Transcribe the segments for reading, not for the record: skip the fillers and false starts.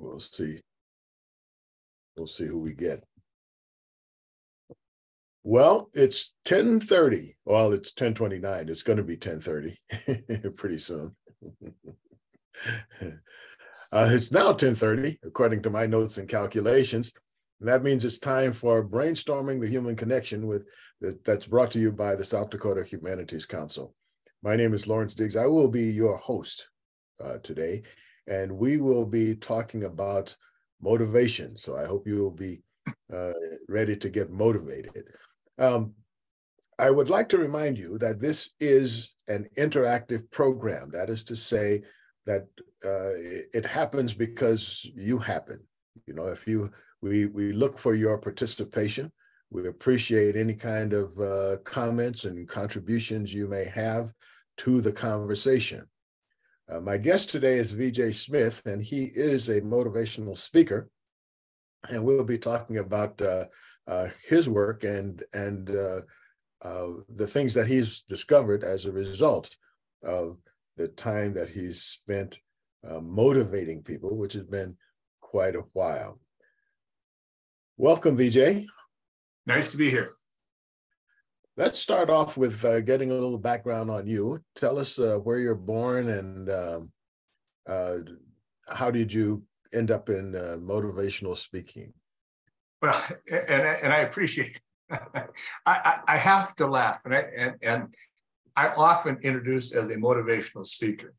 We'll see. We'll see who we get. Well, it's 10:30. Well, it's 10:29. It's going to be 10:30 pretty soon. It's now 10:30, according to my notes and calculations. And that means it's time for Brainstorming the Human Connection that's brought to you by the South Dakota Humanities Council. My name is Lawrence Diggs. I will be your host today, and we will be talking about motivation. So I hope you will be ready to get motivated. I would like to remind you that this is an interactive program. That is to say that it happens because you happen. You know, we look for your participation. We appreciate any kind of comments and contributions you may have to the conversation. My guest today is VJ Smith, and he is a motivational speaker. And we'll be talking about his work and the things that he's discovered as a result of the time that he's spent motivating people, which has been quite a while. Welcome, VJ. Nice to be here. Let's start off with getting a little background on you. Tell us where you're born and how did you end up in motivational speaking? Well, and I appreciate I have to laugh, and I often introduced as a motivational speaker.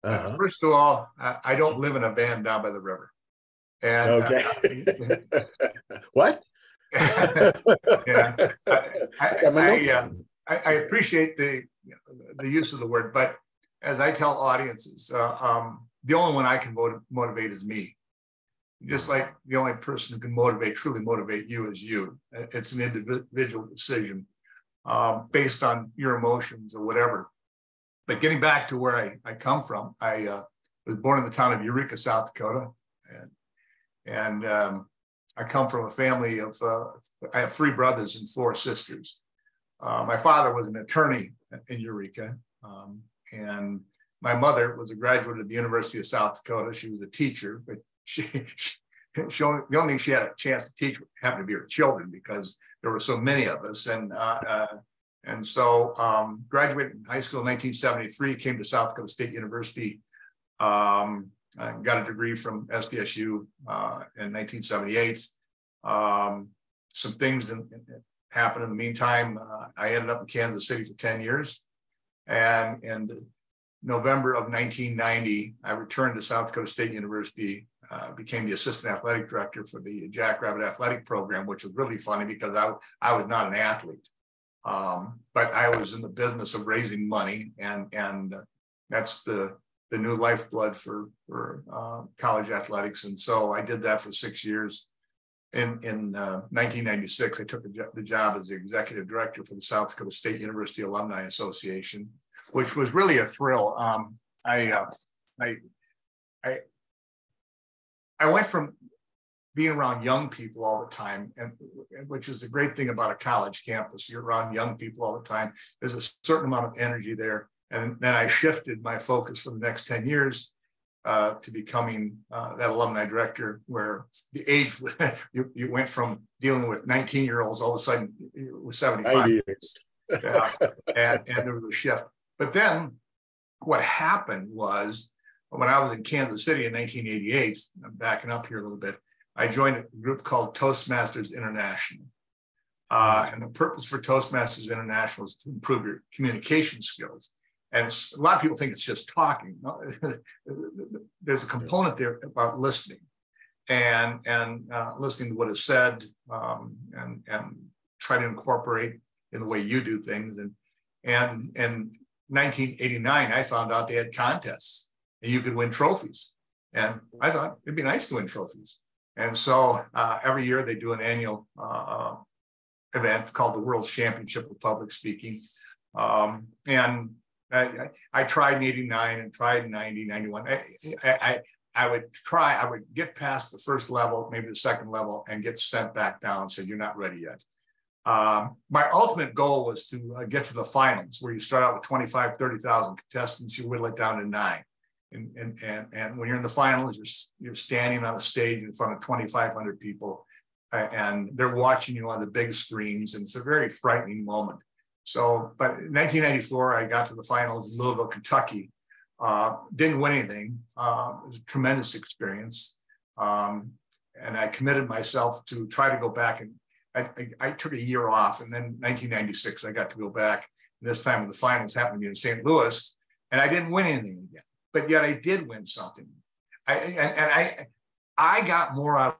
First of all, I don't live in a van down by the river. And okay. What? Yeah, I appreciate the use of the word, but as I tell audiences, the only one I can motivate is me. Just like the only person who can truly motivate you is you. It's an individual decision based on your emotions or whatever. But getting back to where I come from, I was born in the town of Eureka, South Dakota, and I come from a family of, I have 3 brothers and 4 sisters. My father was an attorney in Eureka, and my mother was a graduate of the University of South Dakota. She was a teacher, but the only thing she had a chance to teach happened to be her children because there were so many of us. And so graduated in high school in 1973, came to South Dakota State University, got a degree from SDHC in 1978. Some things happened in the meantime. I ended up in Kansas City for 10 years. And in November of 1990, I returned to South Dakota State University, became the assistant athletic director for the Jackrabbit Athletic Program, which was really funny because I was not an athlete. But I was in the business of raising money, and that's the new lifeblood for college athletics. And so I did that for 6 years. In 1996, I took the job as the executive director for the South Dakota State University Alumni Association, which was really a thrill. I went from being around young people all the time, and which is the great thing about a college campus. You're around young people all the time. There's a certain amount of energy there. And then I shifted my focus for the next 10 years to becoming that alumni director, where the age, you went from dealing with 19-year-olds, all of a sudden it was 75 years. And there was a shift. But then what happened was, when I was in Kansas City in 1988, I'm backing up here a little bit, I joined a group called Toastmasters International. And the purpose for Toastmasters International is to improve your communication skills. And a lot of people think it's just talking. No, there's a component there about listening and listening to what is said and try to incorporate in the way you do things. And in 1989, I found out they had contests and you could win trophies. And I thought it'd be nice to win trophies. And so every year they do an annual event called the World Championship of Public Speaking. And I tried in 89 and tried in 90, 91. I would get past the first level, maybe the second level, and get sent back down and said, you're not ready yet. My ultimate goal was to get to the finals, where you start out with 25, 30,000 contestants, you whittle it down to 9. And when you're in the finals, you're standing on a stage in front of 2,500 people, and they're watching you on the big screens, and it's a very frightening moment. So, but in 1994, I got to the finals in Louisville, Kentucky. Didn't win anything. It was a tremendous experience. And I committed myself to try to go back, and I took a year off, and then 1996, I got to go back. And this time the finals happened to be in St. Louis, and I didn't win anything again, but yet I did win something. I got more out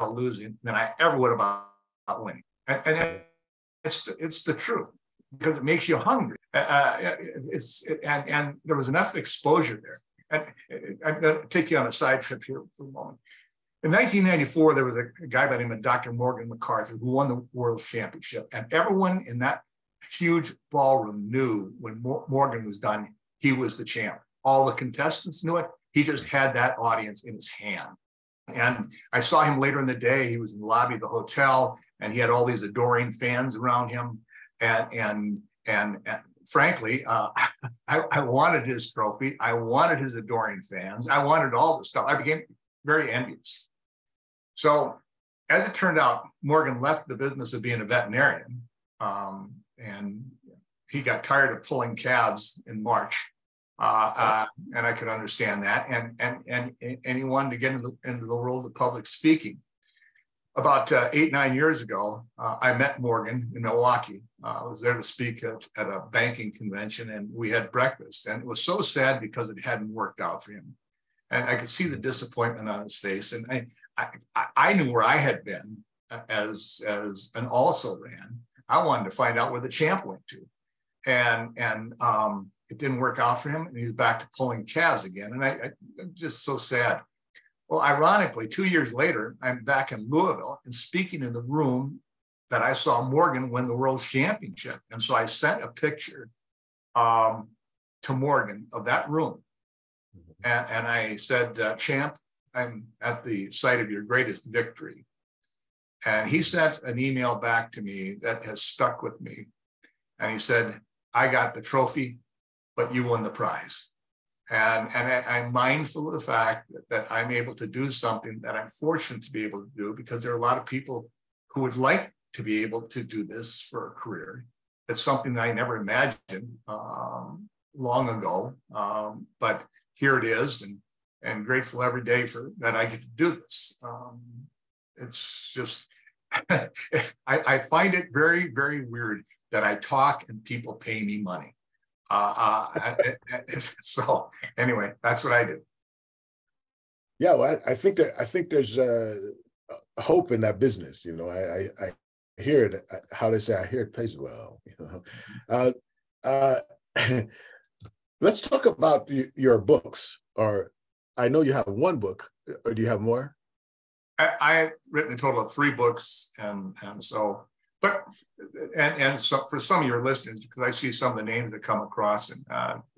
of losing than I ever would have out winning. And it's the truth, because it makes you hungry. And there was enough exposure there. And I'm going to take you on a side trip here for a moment. In 1994, there was a guy by the name of Dr. Morgan McCarthy who won the World Championship. And everyone in that huge ballroom knew when Morgan was done, he was the champ. All the contestants knew it. He just had that audience in his hand. And I saw him later in the day. He was in the lobby of the hotel, and he had all these adoring fans around him. And frankly, I wanted his trophy. I wanted his adoring fans. I wanted all the stuff. I became very envious. So as it turned out, Morgan left the business of being a veterinarian, and he got tired of pulling calves in March. And I could understand that. And he wanted to get into the world of public speaking. About 8-9 years ago, I met Morgan in Milwaukee. I was there to speak at a banking convention, and we had breakfast. And it was so sad because it hadn't worked out for him. And I could see the disappointment on his face. And I knew where I had been as an also ran. I wanted to find out where the champ went to. And it didn't work out for him, and he was back to pulling calves again. And I'm just so sad. Well, ironically, 2 years later, I'm back in Louisville and speaking in the room that I saw Morgan win the world championship. And so I sent a picture to Morgan of that room. And I said, champ, I'm at the site of your greatest victory. And he sent an email back to me that has stuck with me. And he said, I got the trophy, but you won the prize. And I'm mindful of the fact that I'm able to do something that I'm fortunate to be able to do, because there are a lot of people who would like to be able to do this for a career. It's something that I never imagined long ago, but here it is, and grateful every day for that I get to do this. It's just, I find it very, very weird that I talk and people pay me money. So anyway, that's what I do. Yeah, well, I think there's hope in that business. You know, I hear it. How they say, I hear it pays well. You know, let's talk about your books. Or I know you have one book, or do you have more? I've written a total of 3 books, and so, but. And so for some of your listeners, because I see some of the names that come across, and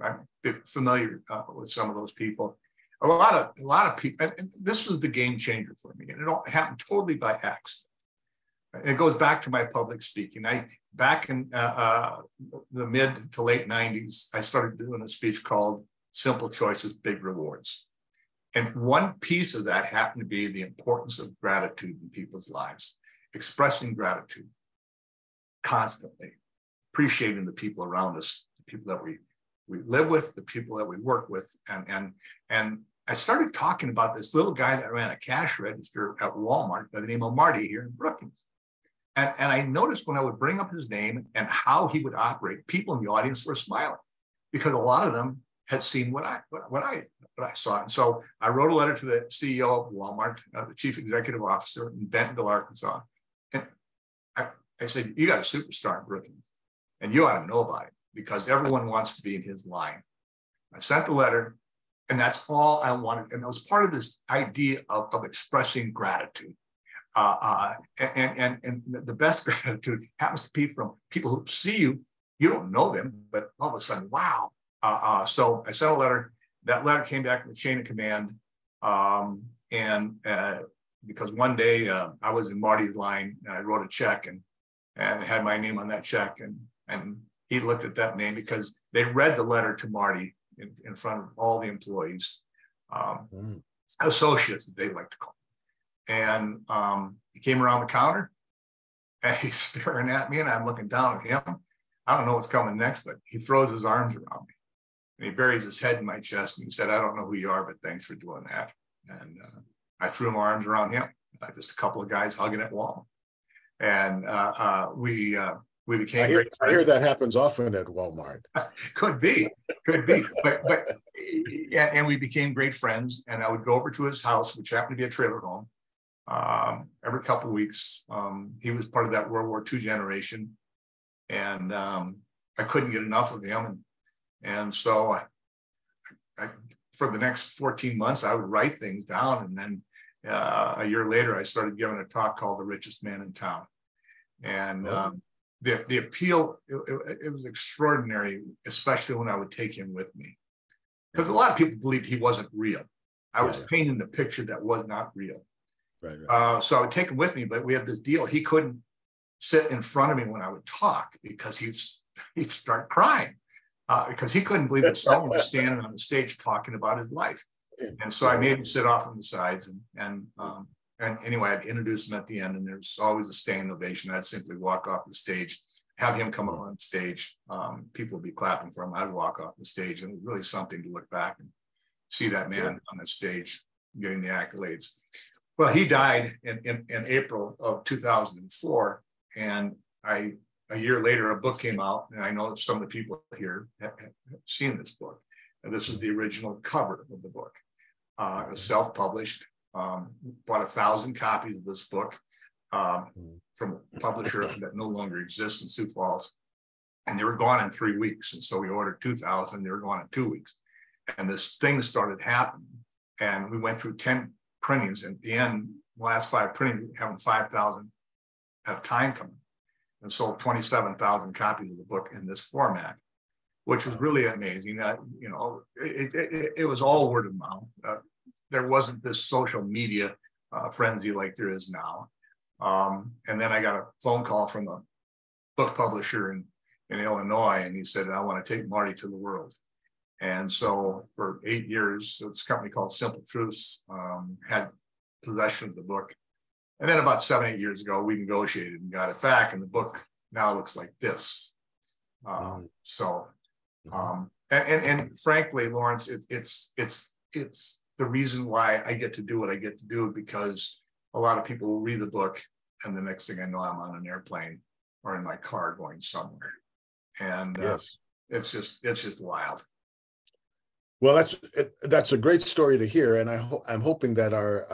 I'm familiar with some of those people. A lot of people, and this was the game changer for me, and it all happened totally by accident. It goes back to my public speaking. Back in the mid to late 90s, I started doing a speech called "Simple Choices, Big Rewards," and one piece of that happened to be the importance of gratitude in people's lives, expressing gratitude constantly, appreciating the people around us, the people that we live with, the people that we work with. And I started talking about this little guy that ran a cash register at Walmart by the name of Marty here in Brookings. And I noticed when I would bring up his name and how he would operate, people in the audience were smiling, because a lot of them had seen what I saw. And so I wrote a letter to the CEO of Walmart, the chief executive officer in Bentonville, Arkansas. And I said, you got a superstar in Brookings, and you ought to know about it, because everyone wants to be in his line. I sent the letter, and that's all I wanted. And it was part of this idea of expressing gratitude. And the best gratitude happens to be from people who see you. You don't know them, but all of a sudden, wow. So I sent a letter. That letter came back in the chain of command. Because one day I was in Marty's line, and I wrote a check, and had my name on that check. And he looked at that name, because they read the letter to Marty in front of all the employees, associates, they like to call them. And he came around the counter and he's staring at me and I'm looking down at him. I don't know what's coming next, but he throws his arms around me and he buries his head in my chest and he said, "I don't know who you are, but thanks for doing that." And I threw my arms around him, just a couple of guys hugging at Walmart. And we became great friends. I hear that happens often at Walmart. Could be. But and we became great friends. And I would go over to his house, which happened to be a trailer home, every couple of weeks. He was part of that World War II generation. And I couldn't get enough of him. And so I, for the next 14 months, I would write things down. And then a year later, I started giving a talk called The Richest Man in Town. And the appeal, it was extraordinary, especially when I would take him with me. Because a lot of people believed he wasn't real. I was painting the picture that was not real. Right. So I would take him with me, but we had this deal. He couldn't sit in front of me when I would talk because he'd start crying because he couldn't believe that someone was standing on the stage talking about his life. And so I made him sit off on the sides and anyway, I'd introduce him at the end and there's always a standing ovation. I'd simply walk off the stage, have him come up on stage. People would be clapping for him. I'd walk off the stage and it was really something to look back and see that man on the stage getting the accolades. Well, he died in April of 2004. And a year later, a book came out, and I know some of the people here have seen this book. And this is the original cover of the book. It was self-published. Bought 1,000 copies of this book from a publisher that no longer exists in Sioux Falls. And they were gone in 3 weeks. And so we ordered 2,000. They were gone in 2 weeks. And this thing started happening. And we went through 10 printings. And at the end, the last 5 printings, having 5,000 at a time coming. And sold 27,000 copies of the book in this format, which was really amazing. It was all word of mouth. There wasn't this social media frenzy like there is now. And then I got a phone call from a book publisher in Illinois, and he said, "I want to take Marty to the world." And so for 8 years, this company called Simple Truths had possession of the book. And then about 7, 8 years ago, we negotiated and got it back, and the book now looks like this. And frankly, Lawrence, it's the reason why I get to do what I get to do, because a lot of people will read the book, and the next thing I know, I'm on an airplane or in my car going somewhere, and it's just wild. Well, that's a great story to hear, and I'm hoping that our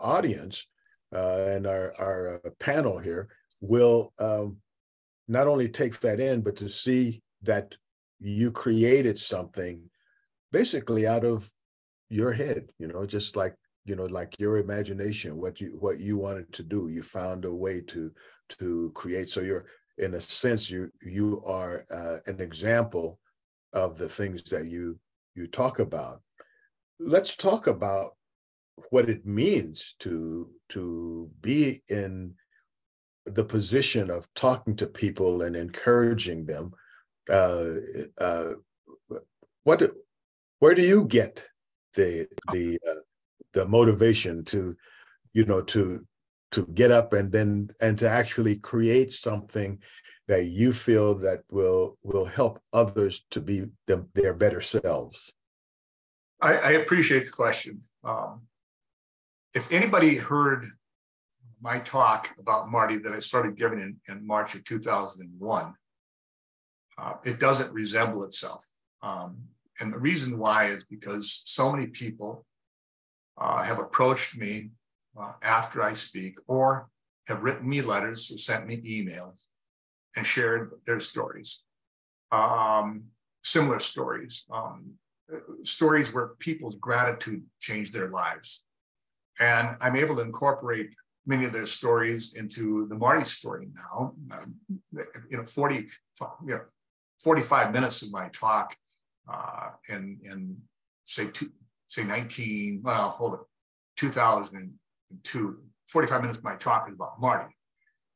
audience and our panel here will not only take that in, but to see that you created something basically out of your head, just like your imagination, what you wanted to do. You found a way to create. So you're, in a sense, you are an example of the things that you talk about. Let's talk about what it means to be in the position of talking to people and encouraging them. Where do you get the motivation to get up and to actually create something that you feel that will help others to be their better selves? I appreciate the question. If anybody heard my talk about Marty that I started giving in March of 2001, it doesn't resemble itself. And the reason why is because so many people have approached me after I speak, or have written me letters or sent me emails and shared their stories. Similar stories, stories where people's gratitude changed their lives. And I'm able to incorporate many of their stories into the Marty story now. 45 minutes of my talk in say 2002, 45 minutes of my talk is about Marty.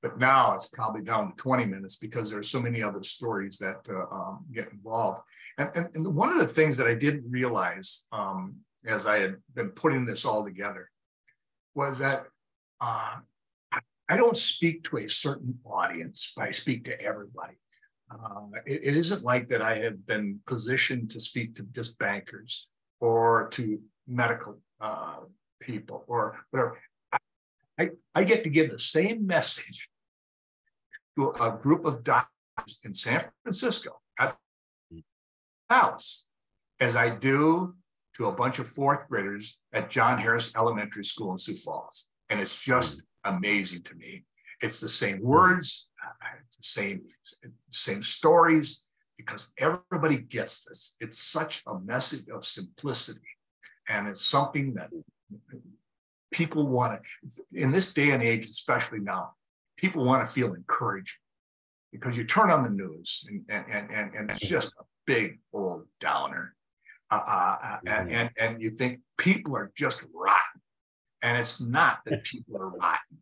But now it's probably down to 20 minutes because there's so many other stories that get involved. And one of the things that I didn't realize as I had been putting this all together was that I don't speak to a certain audience, but I speak to everybody. It isn't like that I have been positioned to speak to just bankers or to medical people or whatever. I get to give the same message to a group of doctors in San Francisco at Dallas as I do to a bunch of fourth graders at John Harris Elementary School in Sioux Falls. And it's just amazing to me. It's the same words, it's the same stories, because everybody gets this. It's such a message of simplicity. And it's something that people want to, in this day and age, especially now, people want to feel encouraged, because you turn on the news and it's just a big old downer. And you think people are just rotten. And it's not that people are rotten.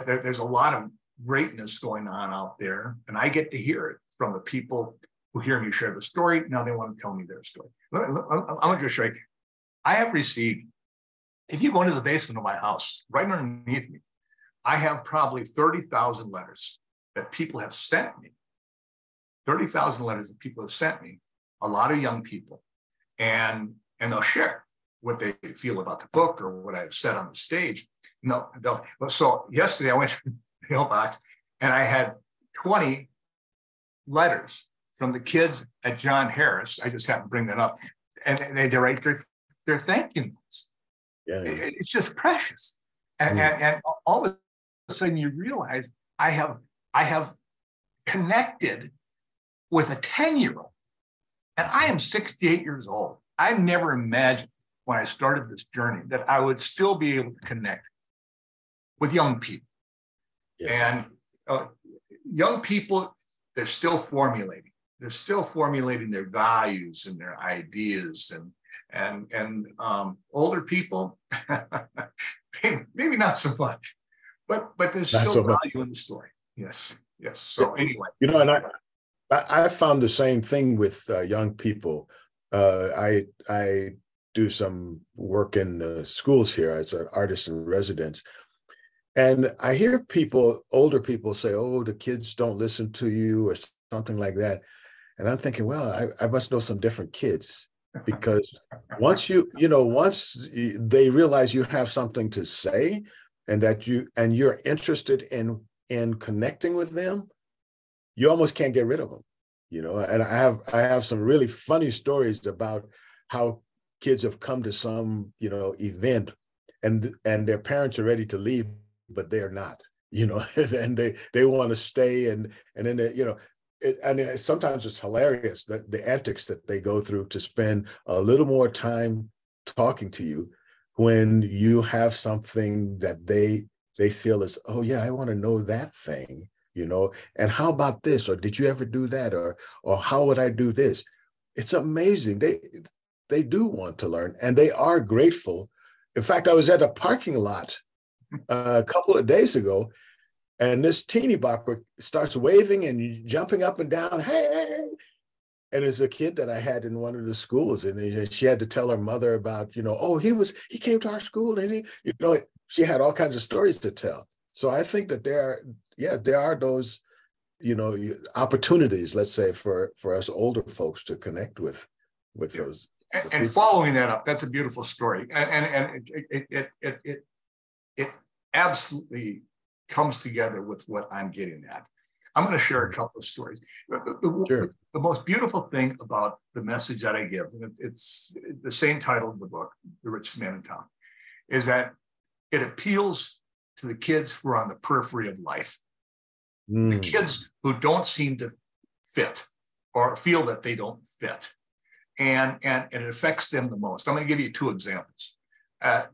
There's a lot of greatness going on out there. And I get to hear it from the people who hear me share the story. Now they want to tell me their story. I'm going to show you. I have received, if you go into the basement of my house, right underneath me, I have probably 30,000 letters that people have sent me. 30,000 letters that people have sent me, a lot of young people. And they'll share what they feel about the book or what I've said on the stage. So yesterday I went to the mailbox and I had 20 letters from the kids at John Harris. I just happened to bring that up. And they write their thank you notes. Yeah. It's just precious. And all of a sudden you realize I have connected with a 10-year-old. And I am 68 years old. I never imagined when I started this journey that I would still be able to connect with young people. Yeah. And young people, they're still formulating. They're still formulating their values and their ideas. And older people, maybe not so much, but there's still value in the story. Yes. So anyway. And I found the same thing with young people. I do some work in schools here as an artist in residence. And I hear older people say, oh, the kids don't listen to you or something like that. And I'm thinking, well, I must know some different kids, because once they realize you have something to say and that you're interested in connecting with them, you almost can't get rid of them, and I have some really funny stories about how kids have come to some, event and their parents are ready to leave, but they're not, and they want to stay. And then, sometimes it's hilarious that the antics that they go through to spend a little more time talking to you when you have something that they feel is, oh yeah, I want to know that thing. And how about this? Or did you ever do that? Or how would I do this? It's amazing. They do want to learn, and they are grateful. In fact, I was at a parking lot a couple of days ago, and this teeny bopper starts waving and jumping up and down. Hey. And it's a kid that I had in one of the schools, and she had to tell her mother about, oh, he came to our school, and she had all kinds of stories to tell. So I think that there are those, opportunities, let's say, for us older folks to connect with those. And following that up, that's a beautiful story, and it absolutely comes together with what I'm getting at. I'm going to share a couple of stories. Sure. The most beautiful thing about the message that I give, and it's the same title of the book, The Richest Man in Town, is that it appeals to the kids who are on the periphery of life, the kids who don't seem to fit or feel that they don't fit. And it affects them the most. I'm going to give you two examples.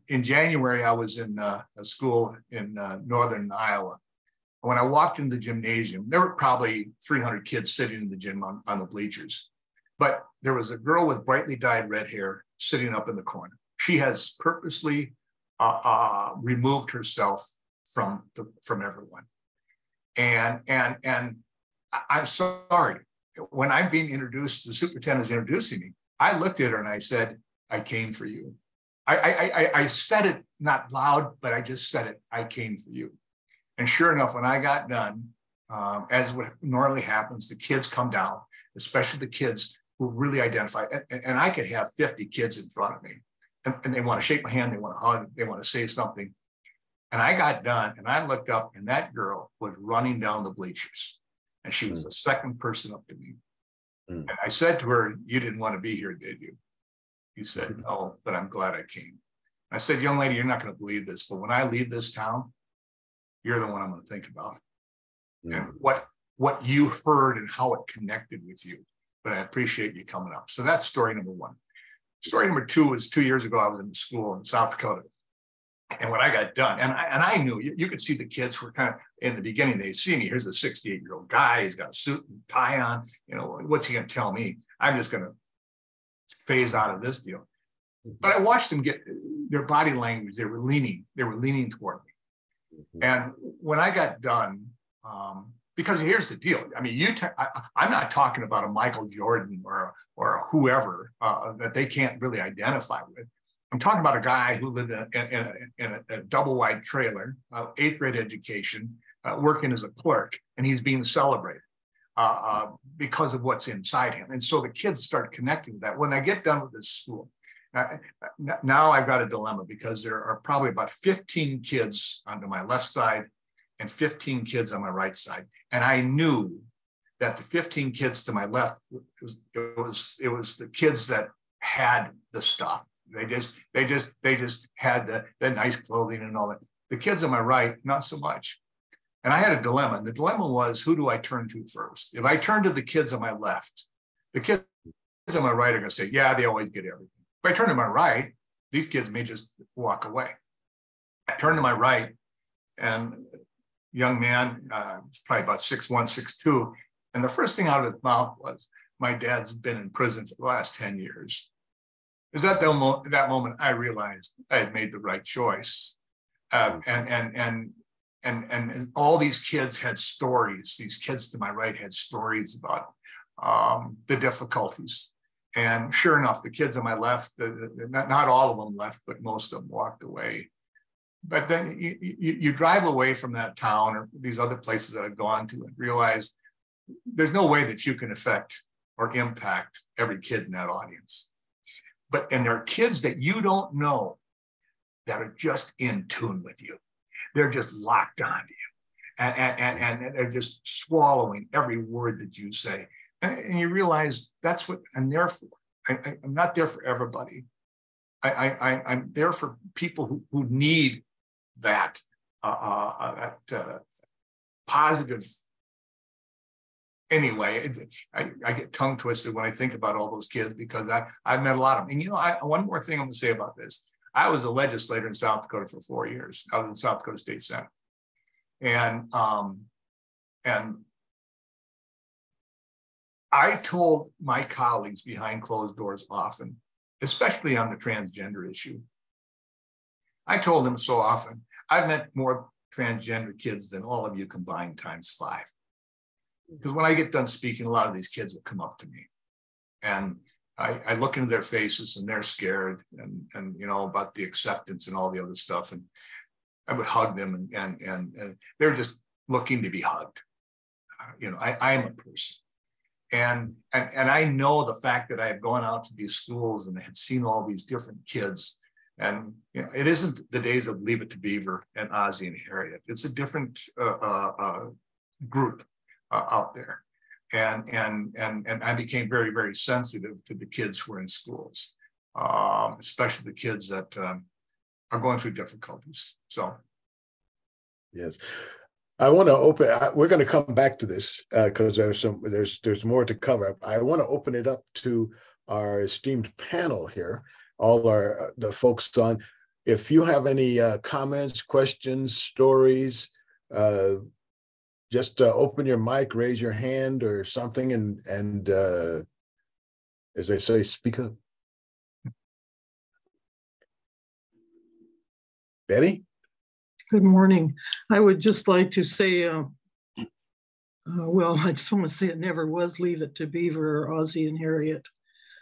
In January, I was in a school in northern Iowa. When I walked in the gymnasium, there were probably 300 kids sitting in the gym on the bleachers. But there was a girl with brightly dyed red hair sitting up in the corner. She has purposely removed herself from everyone. And I'm sorry, when I'm being introduced, the superintendent is introducing me, I looked at her and I said, I came for you. I said it not loud, but I just said it, I came for you. And sure enough, when I got done, as what normally happens, the kids come down, especially the kids who really identify. And I could have 50 kids in front of me, and they want to shake my hand, they want to hug, they want to say something. And I got done, and I looked up, and that girl was running down the bleachers. And she was the second person up to me. And I said to her, you didn't want to be here, did you? She said, no, but I'm glad I came. I said, young lady, you're not going to believe this, but when I leave this town, you're the one I'm going to think about. And what you heard and how it connected with you. But I appreciate you coming up. So that's story number one. Story number two was 2 years ago, I was in school in South Dakota. And when I got done, and I knew, you could see the kids were kind of, in the beginning, they see me, here's a 68-year-old guy, he's got a suit and tie on, what's he going to tell me? I'm just going to phase out of this deal. But I watched them get their body language, they were leaning toward me. And when I got done, because here's the deal. I mean, I'm not talking about a Michael Jordan or whoever that they can't really identify with. I'm talking about a guy who lived in a double-wide trailer, 8th grade education, working as a clerk, and he's being celebrated because of what's inside him. And so the kids start connecting with that. When I get done with this school, now I've got a dilemma because there are probably about 15 kids on my left side and 15 kids on my right side. And I knew that the 15 kids to my left, it was the kids that had the stuff. They just had the nice clothing and all that. The kids on my right, not so much. And I had a dilemma. And the dilemma was, who do I turn to first? If I turn to the kids on my left, the kids on my right are going to say, yeah, they always get everything. If I turn to my right, these kids may just walk away. I turn to my right, and young man, probably about 6'1", 6'2", and the first thing out of his mouth was, my dad's been in prison for the last 10 years. Is that that moment I realized I had made the right choice. And all these kids had stories. These kids to my right had stories about the difficulties. And sure enough, the kids on my left, not all of them left, but most of them walked away. But then you drive away from that town or these other places that I've gone to and realize there's no way that you can affect or impact every kid in that audience. And there are kids that you don't know that are just in tune with you. They're just locked onto you. And they're just swallowing every word that you say. And you realize that's what I'm there for. I'm not there for everybody. I'm there for people who need that positive. Anyway, I get tongue twisted when I think about all those kids because I've met a lot of them. And one more thing I'm going to say about this. I was a legislator in South Dakota for 4 years. I was in South Dakota State Senate. And I told my colleagues behind closed doors often, especially on the transgender issue. I told them so often, I've met more transgender kids than all of you combined ×5. Because when I get done speaking, a lot of these kids will come up to me. And I look into their faces and they're scared and about the acceptance and all the other stuff. And I would hug them and they're just looking to be hugged. I'm a person. And I know the fact that I had gone out to these schools and had seen all these different kids. And it isn't the days of Leave It to Beaver and Ozzie and Harriet. It's a different group out there. And I became very, very sensitive to the kids who are in schools, especially the kids that are going through difficulties. So. Yes. I want to open, we're going to come back to this because there's more to cover. I want to open it up to our esteemed panel here, all the folks on. If you have any comments, questions, stories, just open your mic, raise your hand or something, and as they say, speak up. Betty? Good morning. I would just like to say Well, I just want to say it never was Leave It to Beaver or Ozzie and Harriet.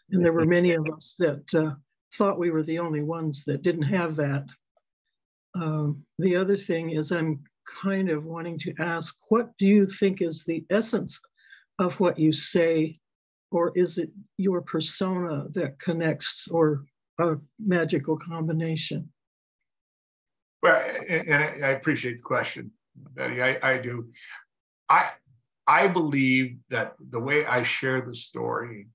And there were many of us that thought we were the only ones that didn't have that. The other thing is I'm kind of wanting to ask, what do you think is the essence of what you say? Or is it your persona that connects, or a magical combination? Well, and I appreciate the question, Betty. I do. I believe that the way I share the story,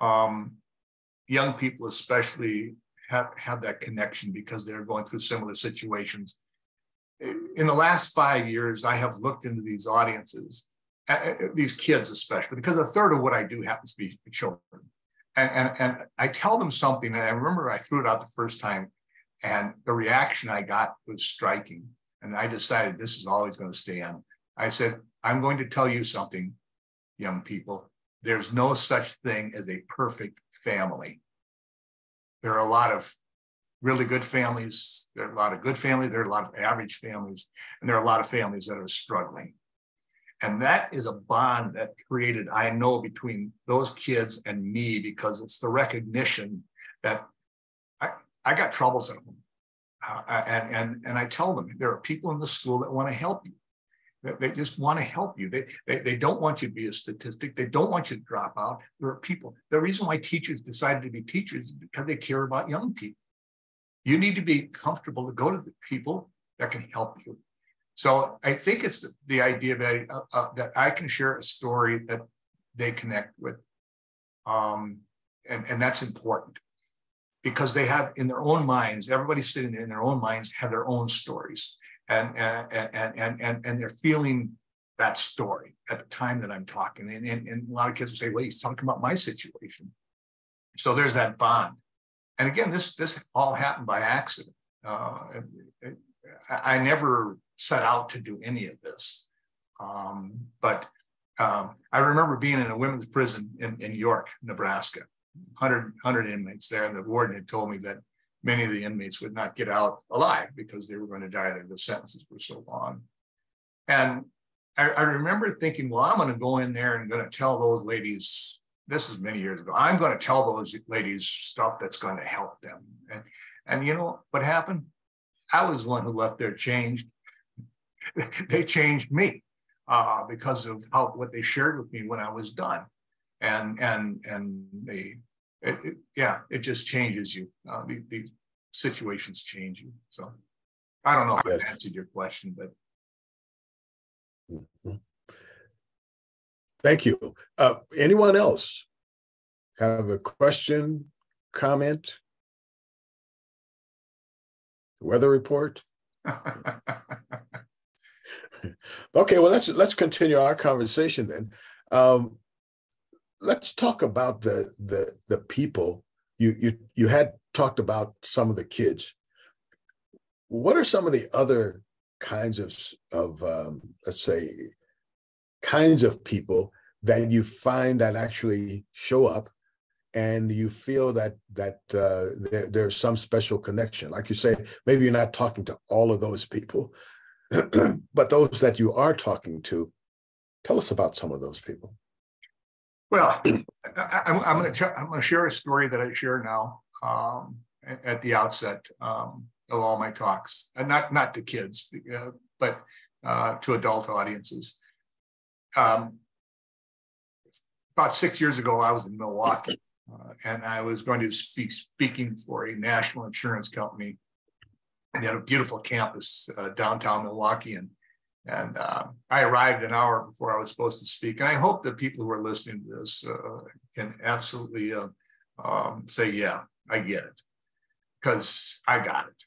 young people especially have that connection because they're going through similar situations. In the last 5 years, I have looked into these audiences, these kids especially, because a third of what I do happens to be children. And I tell them something, and I remember I threw it out the first time, and the reaction I got was striking. And I decided this is always going to stay on. I said, I'm going to tell you something, young people. There's no such thing as a perfect family. There are a lot of really good families. There are a lot of good families. There are a lot of average families. And there are a lot of families that are struggling. And that is a bond that created, I know, between those kids and me, because it's the recognition that I got troubles at home. And I tell them, there are people in the school that want to help you. They just want to help you. They don't want you to be a statistic. They don't want you to drop out. There are people. The reason why teachers decided to be teachers is because they care about young people. You need to be comfortable to go to the people that can help you. So I think it's the idea that I can share a story that they connect with. And that's important, because they have in their own minds, everybody sitting in their own minds have their own stories. And they're feeling that story at the time that I'm talking. And a lot of kids will say, well, he's talking about my situation. So there's that bond. And again, this all happened by accident. I never set out to do any of this. But I remember being in a women's prison in York, Nebraska, 100 inmates there. And the warden had told me that many of the inmates would not get out alive because they were going to die there. The sentences were so long. And I remember thinking, well, I'm going to go in there and going to tell those ladies, this is many years ago, I'm going to tell those ladies stuff that's going to help them. And you know what happened? I was one who left there changed. They changed me because of what they shared with me when I was done. And it just changes you. These situations change you. So I don't know if I answered your question, but. Mm-hmm. Thank you. Anyone else have a question, comment, weather report? Okay, well, let's continue our conversation then. Let's talk about the people. You had talked about some of the kids. What are some of the other kinds of let's say kinds of people that you find that actually show up, and you feel that there's some special connection? Like you say, maybe you're not talking to all of those people, but those that you are talking to, tell us about some of those people. Well, I'm going to share a story that I share now at the outset of all my talks, and not to kids, but to adult audiences. About 6 years ago, I was in Milwaukee, and I was going to be speaking for a national insurance company. And they had a beautiful campus downtown Milwaukee, and I arrived an hour before I was supposed to speak. And I hope that people who are listening to this can absolutely say, yeah, I get it, because I got it.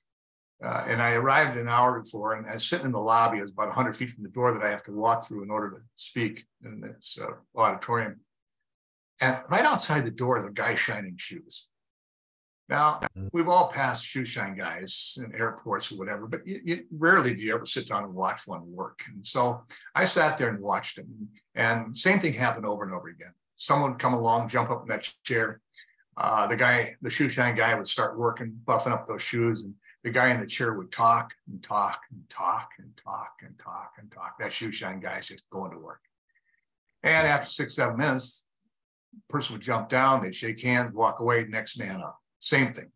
And I arrived an hour before, and I was sitting in the lobby. I was about 100 feet from the door that I have to walk through in order to speak in this auditorium. And right outside the door, the guy shining shoes. Now, we've all passed shoe shine guys in airports or whatever, but rarely do you ever sit down and watch one work. And so I sat there and watched him. And same thing happened over and over again. Someone would come along, jump up in that chair. The shoe shine guy would start working, buffing up those shoes. And the guy in the chair would talk and talk and talk and talk and talk and talk. That shoe shine guy is just going to work. And after 6, 7 minutes, the person would jump down, they'd shake hands, walk away, next man up. Same thing.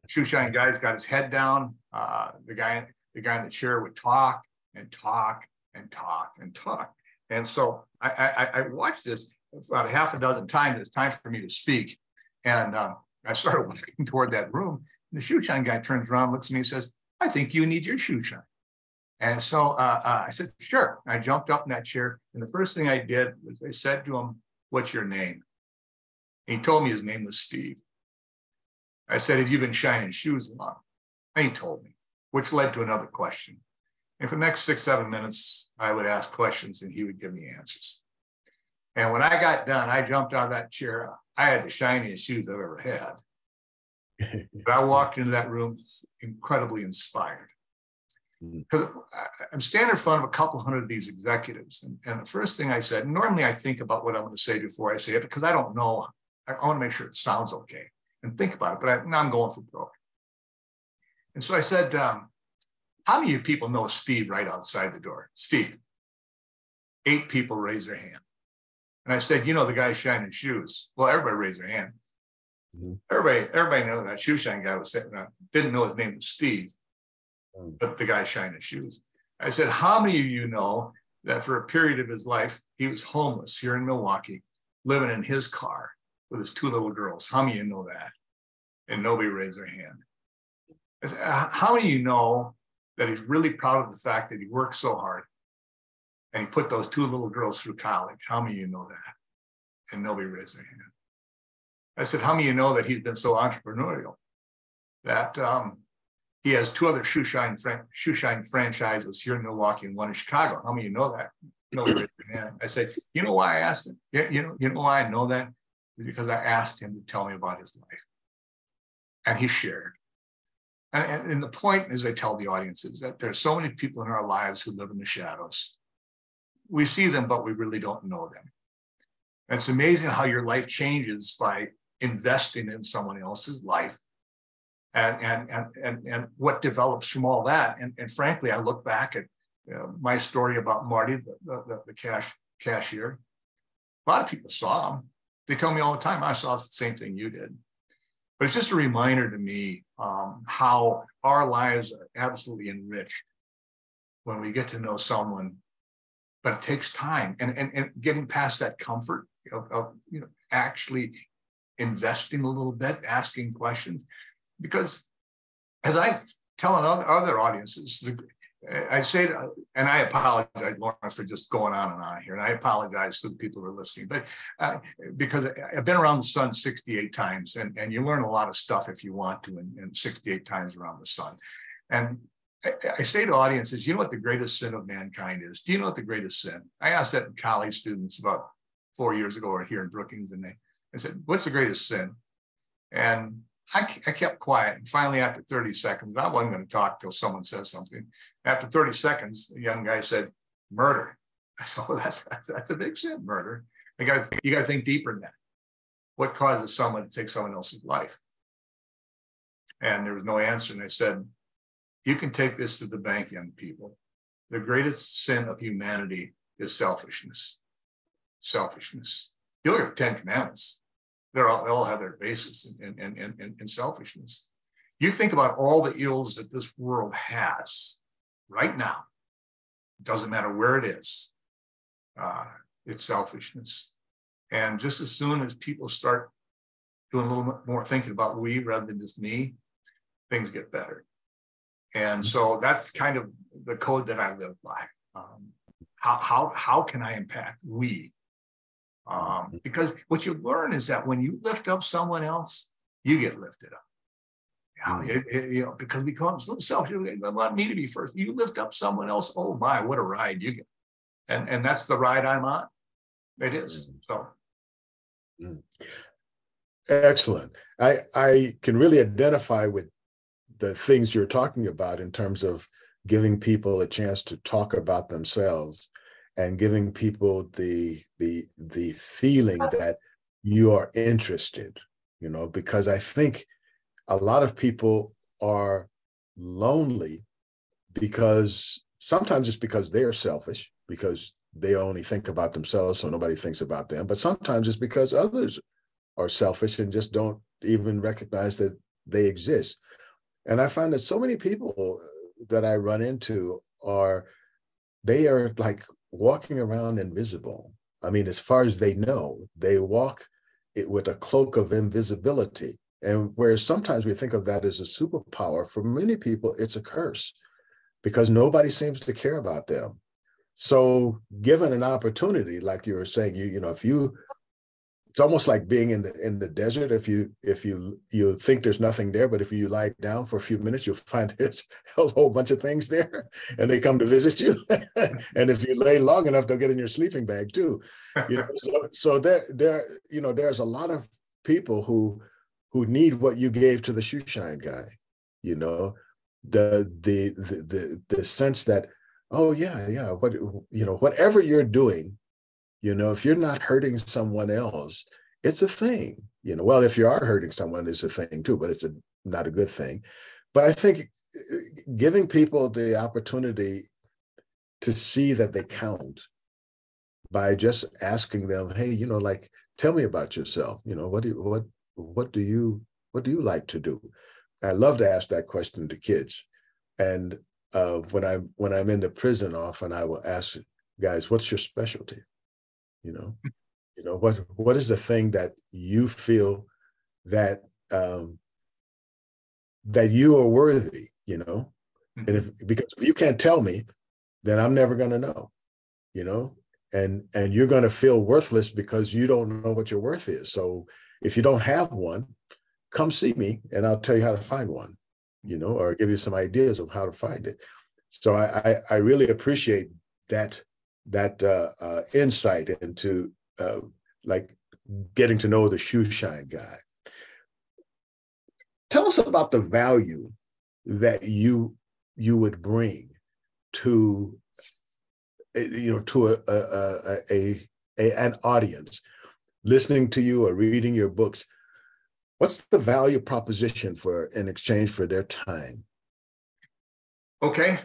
Shoe shine guy's got his head down. The guy in the chair would talk and talk and talk and talk. And so I watched this about a half a dozen times. It's time for me to speak. And I started walking toward that room. And the shoe shine guy turns around, looks at me and says, "I think you need your shoe shine." And so I said, "Sure." I jumped up in that chair. And the first thing I did was I said to him, "What's your name?" And he told me his name was Steve. I said, "Have you been shining shoes long?" And he told me, which led to another question. And for the next 6, 7 minutes, I would ask questions and he would give me answers. And when I got done, I jumped out of that chair. I had the shiniest shoes I've ever had. But I walked into that room incredibly inspired. Because I'm standing in front of a couple hundred of these executives. And the first thing I said, normally I think about what I'm going to say before I say it, because I don't know. I want to make sure it sounds okay and think about it. But now I'm going for broke. And so I said, how many of you people know Steve right outside the door? Steve. 8 people raised their hand. And I said, "You know the guy shining shoes." Well, everybody raised their hand. Everybody knew that shoe shine guy was sitting around. Didn't know his name was Steve, but the guy shining shoes. I said, "How many of you know that for a period of his life, he was homeless here in Milwaukee, living in his car with his 2 little girls? How many of you know that?" And nobody raised their hand. I said, "How many of you know that he's really proud of the fact that he worked so hard and he put those 2 little girls through college? How many of you know that?" And nobody raised their hand. I said, "How many of you know that he's been so entrepreneurial that he has 2 other shoe shine franchises here in Milwaukee and 1 in Chicago? How many of you know that?" Nobody raised their hand. I said, "You know why I asked him? You know why I know that? It's because I asked him to tell me about his life." And he shared. And the point, as I tell the audience, is that there's so many people in our lives who live in the shadows. We see them, but we really don't know them. And it's amazing how your life changes by investing in someone else's life and what develops from all that. And frankly, I look back at my story about Marty, the cashier. A lot of people saw him. They tell me all the time, "I saw the same thing you did." But it's just a reminder to me how our lives are absolutely enriched when we get to know someone. But it takes time and getting past that comfort of actually investing a little bit, asking questions. Because as I tell other audiences, I say, and I apologize, Lawrence, for just going on and on here, and I apologize to the people who are listening, but because I've been around the sun 68 times, and you learn a lot of stuff if you want to, in 68 times around the sun. And I say to audiences, you know what the greatest sin of mankind is? Do you know what the greatest sin? I asked that in college students about 4 years ago or here in Brookings, and I said, "What's the greatest sin?" And I kept quiet. And finally, after 30 seconds, I wasn't going to talk till someone says something. After 30 seconds, the young guy said, "Murder." I said, "Well, that's a big sin, murder. You got to think deeper than that. What causes someone to take someone else's life?" And there was no answer. And I said, "You can take this to the bank, young people. The greatest sin of humanity is selfishness. Selfishness. You look at the 10 Commandments. They all have their basis in selfishness. You think about all the ills that this world has right now. It doesn't matter where it is. It's selfishness. And just as soon as people start doing a little bit more thinking about we rather than just me, things get better. And so that's kind of the code that I live by. How can I impact we? Because what you learn is that when you lift up someone else, you get lifted up. Because we call it selfish. I want me to be first. You lift up someone else. Oh my, what a ride you get! And that's the ride I'm on. It is. So. Excellent. I can really identify with the things you're talking about in terms of giving people a chance to talk about themselves and giving people the feeling that you are interested, because I think a lot of people are lonely because sometimes it's because they're selfish, because they only think about themselves, so nobody thinks about them. But sometimes it's because others are selfish and just don't even recognize that they exist. And I find that so many people that I run into they are like walking around invisible. I mean, as far as they know, they walk with a cloak of invisibility. And whereas sometimes we think of that as a superpower, for many people, it's a curse because nobody seems to care about them. So given an opportunity, like you were saying, it's almost like being in the desert. If you think there's nothing there, but if you lie down for a few minutes, you'll find there's a whole bunch of things there, and they come to visit you. And if you lay long enough, they'll get in your sleeping bag too. So there's a lot of people who need what you gave to the shoe shine guy. The sense that, oh yeah, whatever you're doing. If you're not hurting someone else, it's a thing. Well, if you are hurting someone, it's a thing too, but it's not a good thing. But I think giving people the opportunity to see that they count by just asking them, hey, like, tell me about yourself. What do you like to do? I love to ask that question to kids. And when I'm in the prison, often I will ask guys, what's your specialty? What is the thing that you feel that that you are worthy, and because if you can't tell me, then I'm never going to know, and you're going to feel worthless because you don't know what your worth is. So if you don't have one, come see me and I'll tell you how to find one, or give you some ideas of how to find it. So I really appreciate that insight into like getting to know the shoe shine guy. Tell us about the value that you would bring to an audience listening to you or reading your books. What's the value proposition in exchange for their time? Okay,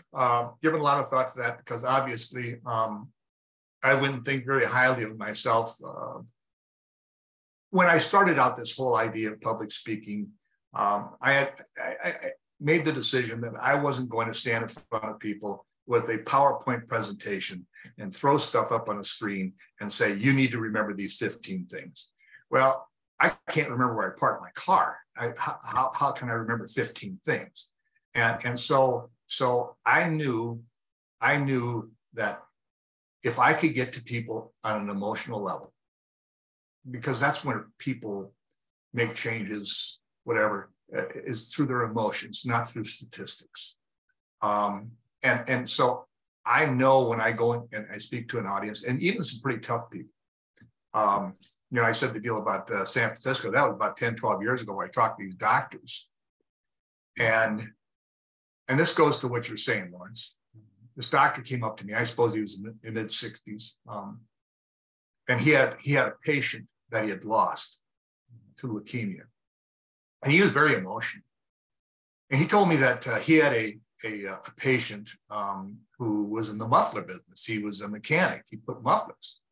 given a lot of thought to that, because obviously I wouldn't think very highly of myself. When I started out this whole idea of public speaking, I made the decision that I wasn't going to stand in front of people with a PowerPoint presentation and throw stuff up on a screen and say, you need to remember these 15 things. Well, I can't remember where I parked my car. How can I remember 15 things? And so I knew that if I could get to people on an emotional level, because that's when people make changes, whatever, is through their emotions, not through statistics. And so I know when I go in and I speak to an audience, and even some pretty tough people. I said the deal about San Francisco. That was about 10, 12 years ago where I talked to these doctors. And this goes to what you're saying, Lawrence. This doctor came up to me. I suppose he was in the mid-60s. And he had a patient that he had lost to leukemia. And he was very emotional. And he told me that he had a patient who was in the muffler business. He was a mechanic. He put mufflers.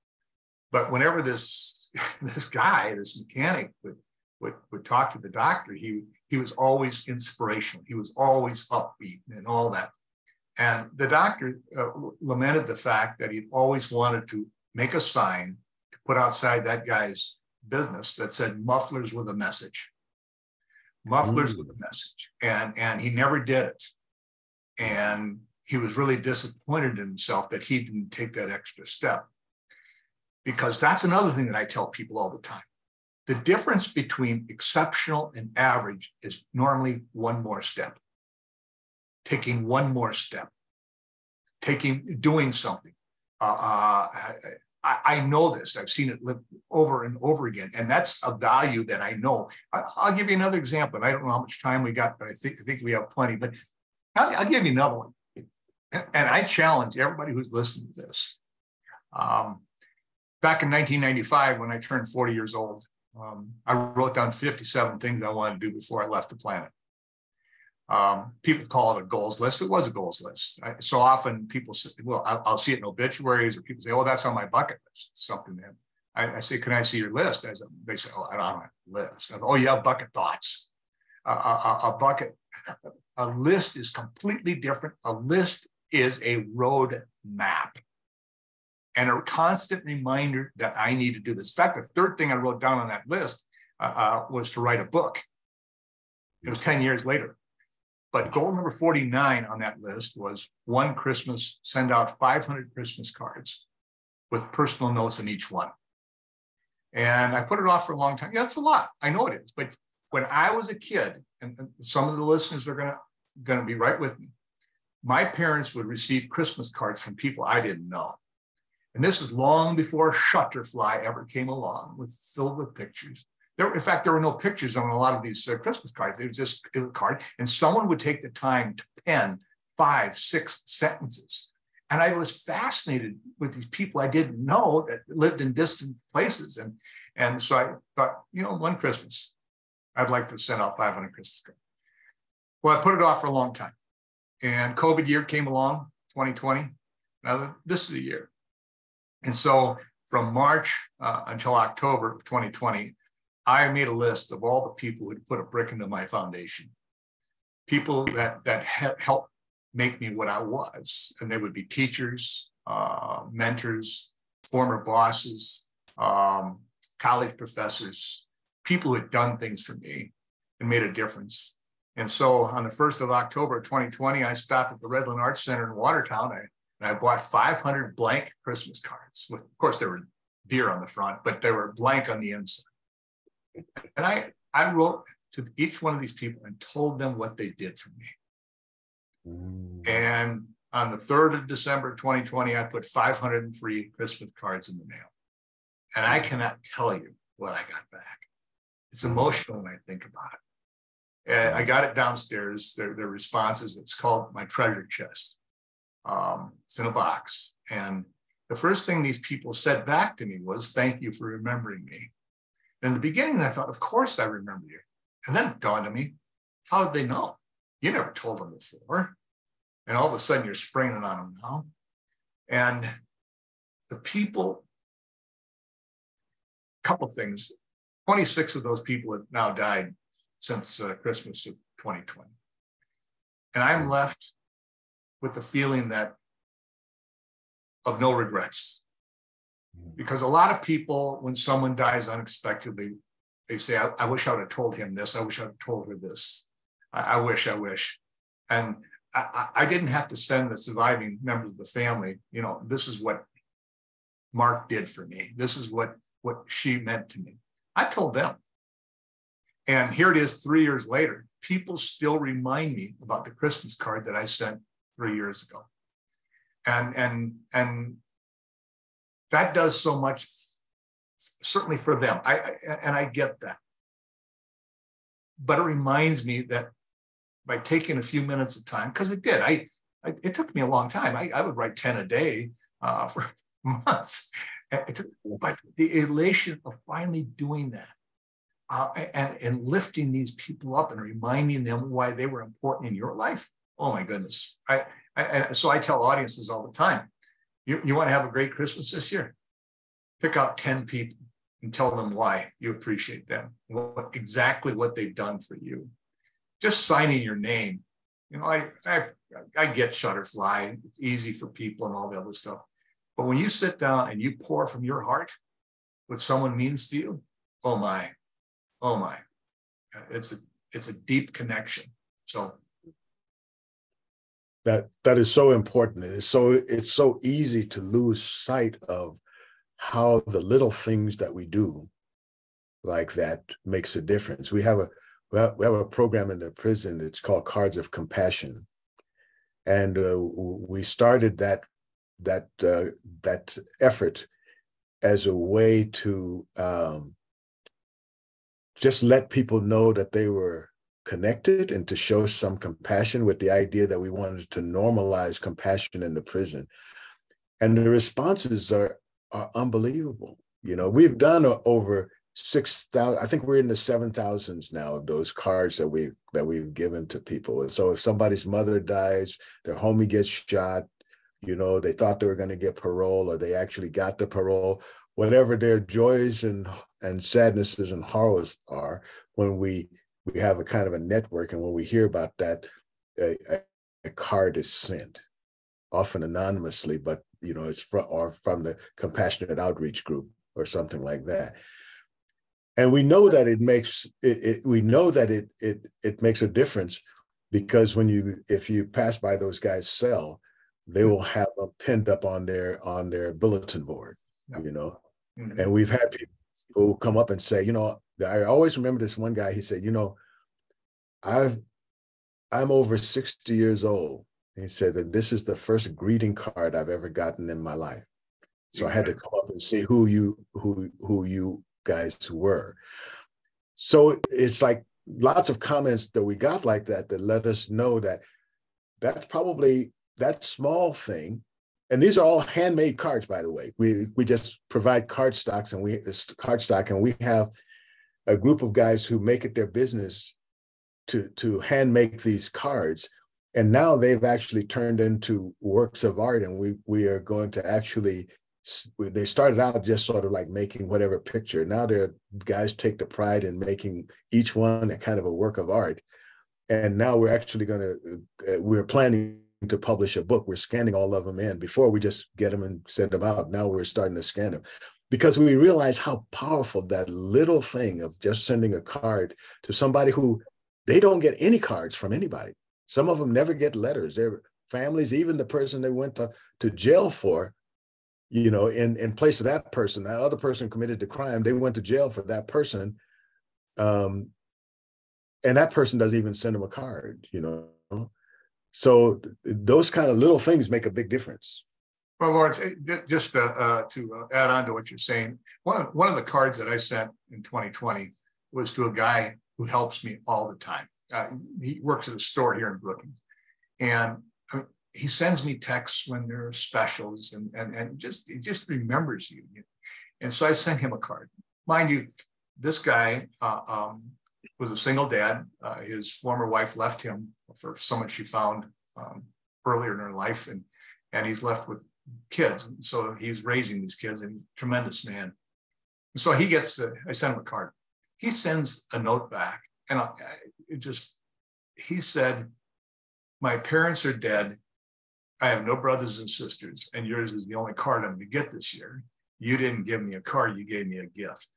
But whenever this mechanic would talk to the doctor, he was always inspirational. He was always upbeat and all that. And the doctor lamented the fact that he'd always wanted to make a sign to put outside that guy's business that said mufflers with a message. Mufflers with a message. And he never did it. And he was really disappointed in himself that he didn't take that extra step. Because that's another thing that I tell people all the time. The difference between exceptional and average is normally one more step. Taking one more step. Doing something. I know this. I've seen it live over and over again. And that's a value that I know. I'll give you another example. And I don't know how much time we got, but I think we have plenty. But I'll give you another one. And I challenge everybody who's listening to this. Back in 1995, when I turned 40 years old, I wrote down 57 things I wanted to do before I left the planet. People call it a goals list. It was a goals list. So often people say, well, I'll see it in obituaries, or people say, oh, that's on my bucket list. It's something that I say, can I see your list? They say, oh, I don't have a list. I go, oh, you have bucket thoughts. A list is completely different. A list is a road map and a constant reminder that I need to do this. In fact, the third thing I wrote down on that list was to write a book. It was 10 years later. But goal number 49 on that list was one Christmas, send out 500 Christmas cards with personal notes in each one. And I put it off for a long time. Yeah, that's a lot. I know it is. But when I was a kid, and some of the listeners are going to be right with me, my parents would receive Christmas cards from people I didn't know. And this is long before Shutterfly ever came along, filled with pictures. In fact, there were no pictures on a lot of these Christmas cards. It was just a card, and someone would take the time to pen 5, 6 sentences. And I was fascinated with these people I didn't know that lived in distant places. And so I thought, one Christmas, I'd like to send out 500 Christmas cards. Well, I put it off for a long time. And COVID year came along, 2020. Now, this is the year. And so from March until October of 2020, I made a list of all the people who'd put a brick into my foundation, people that helped make me what I was. And they would be teachers, mentors, former bosses, college professors, people who had done things for me and made a difference. And so on the 1st of October 2020, I stopped at the Redland Arts Center in Watertown, and I bought 500 blank Christmas cards. Of course, there were deer on the front, but they were blank on the inside. And I wrote to each one of these people and told them what they did for me. And on the 3rd of December 2020, I put 503 Christmas cards in the mail. And I cannot tell you what I got back. It's emotional when I think about it. And I got it downstairs. Their responses, it's called my treasure chest. It's in a box. And the first thing these people said back to me was, thank you for remembering me. In the beginning, I thought, of course I remember you. And then it dawned on me, how did they know? You never told them before. And all of a sudden, you're springing it on them now. And the people, a couple of things, 26 of those people have now died since Christmas of 2020. And I'm left with the feeling of no regrets. Because a lot of people, when someone dies unexpectedly, they say, I wish I would have told him this. I wish I would have told her this. I wish. And I didn't have to send the surviving members of the family, this is what Mark did for me. This is what she meant to me. I told them. And here it is 3 years later. People still remind me about the Christmas card that I sent 3 years ago. And that does so much, certainly for them. I get that. But it reminds me that by taking a few minutes of time, because it did, it took me a long time. I would write 10 a day for months. But the elation of finally doing that and lifting these people up and reminding them why they were important in your life. Oh my goodness. So I tell audiences all the time, you want to have a great Christmas this year? Pick out 10 people and tell them why you appreciate them, exactly what they've done for you. Just signing your name. I get Shutterfly. It's easy for people and all the other stuff. But when you sit down and you pour from your heart what someone means to you, oh my, it's a deep connection. So that is so important. It's so easy to lose sight of how the little things that we do like that makes a difference. We have a program in the prison. It's called Cards of Compassion, and we started that effort as a way to just let people know that they were connected and to show some compassion, with the idea that we wanted to normalize compassion in the prison. And the responses are unbelievable. We've done over 6,000, I think we're in the 7,000s now of those cards that we've given to people. And so if somebody's mother dies, their homie gets shot, you know, they thought they were going to get parole, or they actually got the parole, whatever their joys and sadnesses and horrors are, when we have a kind of a network, and when we hear about that, a card is sent, often anonymously, but you know, it's from the compassionate outreach group or something like that. And we know that it makes it makes a difference, because if you pass by those guys' cell, they will have them pinned up on their bulletin board, you know. And we've had people who come up and say, you know, I always remember this one guy. He said, you know, I'm over 60 years old. He said that this is the first greeting card I've ever gotten in my life. So I had to come up and see who you guys were. So it's like lots of comments that we got like that let us know that that's probably that small thing. And these are all handmade cards, by the way. We just provide cardstock, and we have a group of guys who make it their business to hand make these cards. And now they've actually turned into works of art, and we are going to actually, they started out just sort of like making whatever picture. Now their guys take the pride in making each one a kind of a work of art. And now we're actually we're planning to publish a book. We're scanning all of them in. Before, we just get them and send them out. Now we're starting to scan them, because we realize how powerful that little thing of just sending a card to somebody who they don't get any cards from anybody. Some of them never get letters. Their families, even the person they went to jail for, you know, in place of that person, that other person committed the crime, they went to jail for that person. And that person doesn't even send them a card, you know. So those kind of little things make a big difference. Well, Lawrence, just to add on to what you're saying, one of the cards that I sent in 2020 was to a guy who helps me all the time. He works at a store here in Brookings, and I mean, he sends me texts when there are specials, and he just remembers you. And so I sent him a card. Mind you, this guy was a single dad. His former wife left him for someone she found earlier in her life, and he's left with kids. So he's raising these kids, and he's a tremendous man. And so I sent him a card. He sends a note back, and he said, "My parents are dead. I have no brothers and sisters, and yours is the only card I'm going to get this year. You didn't give me a card, you gave me a gift."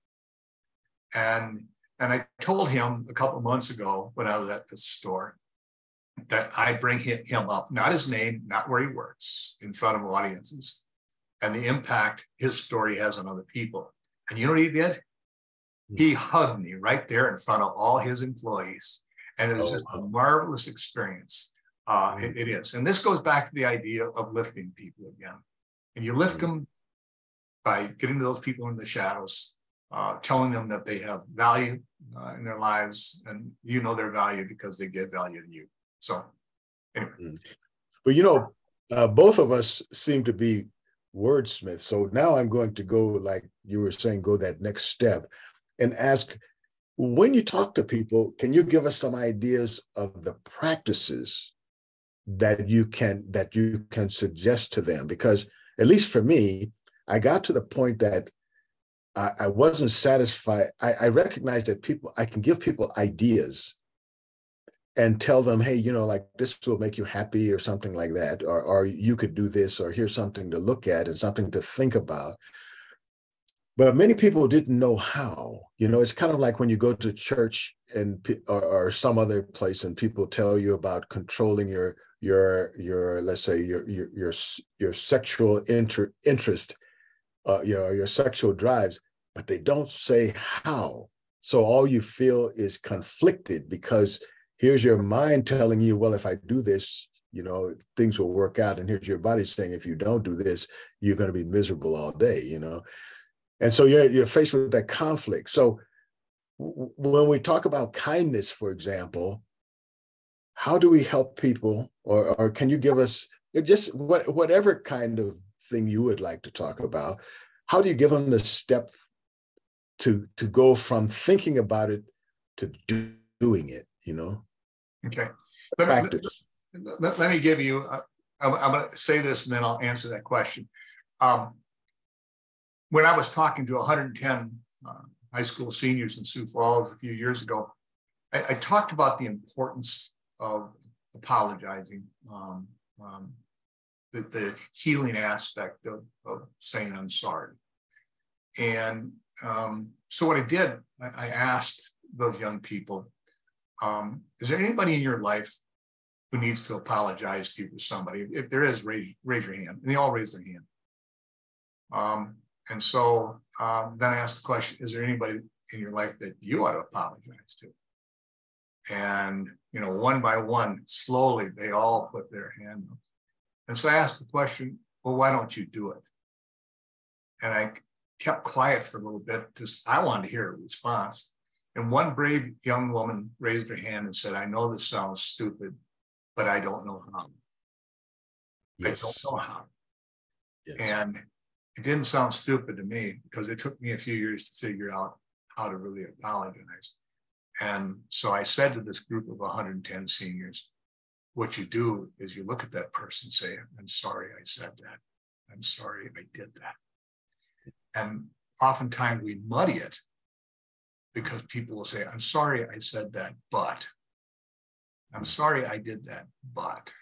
And I told him a couple of months ago when I was at the store that I'd bring him up, not his name, not where he works, in front of audiences, and the impact his story has on other people. And you know what he did? He hugged me right there in front of all his employees. And it was just a marvelous experience. It is. And this goes back to the idea of lifting people again. And you lift them by getting to those people in the shadows, telling them that they have value in their lives, and you know their value because they give value to you. So anyway. Well, you know, both of us seem to be wordsmiths. So now I'm going to go, like you were saying, go that next step and ask, when you talk to people, can you give us some ideas of the practices that you can suggest to them? Because at least for me, I got to the point that I wasn't satisfied. I recognized that I can give people ideas and tell them, hey, you know, like this will make you happy or something like that, or you could do this, or here's something to look at and something to think about. But many people didn't know how. You know, it's kind of like when you go to church or some other place and people tell you about controlling your let's say your sexual interest, your sexual drives, but they don't say how. So all you feel is conflicted, because here's your mind telling you, well, if I do this, you know, things will work out. And here's your body saying, if you don't do this, you're going to be miserable all day, you know? And so you're faced with that conflict. So when we talk about kindness, for example, how do we help people, or can you give us just whatever kind of thing you would like to talk about? How do you give them the step to go from thinking about it to doing it, you know. Okay. Let me give you, I'm going to say this and then I'll answer that question. When I was talking to 110 high school seniors in Sioux Falls a few years ago, I talked about the importance of apologizing, the healing aspect of saying I'm sorry. And so what I did, I asked those young people, is there anybody in your life who needs to apologize to you for somebody? If there is, raise your hand. And they all raised their hand. And so then I asked the question, is there anybody in your life that you ought to apologize to? And, you know, one by one, slowly, they all put their hand up. And so I asked the question, well, why don't you do it? And I kept quiet for a little bit because I wanted to hear a response. And one brave young woman raised her hand and said, I know this sounds stupid, but I don't know how. Yes. I don't know how. Yes. And it didn't sound stupid to me because it took me a few years to figure out how to really apologize. And so I said to this group of 110 seniors, what you do is you look at that person and say, I'm sorry I said that. I'm sorry I did that. And oftentimes we muddy it because people will say, I'm sorry I said that, but. I'm sorry I did that, but.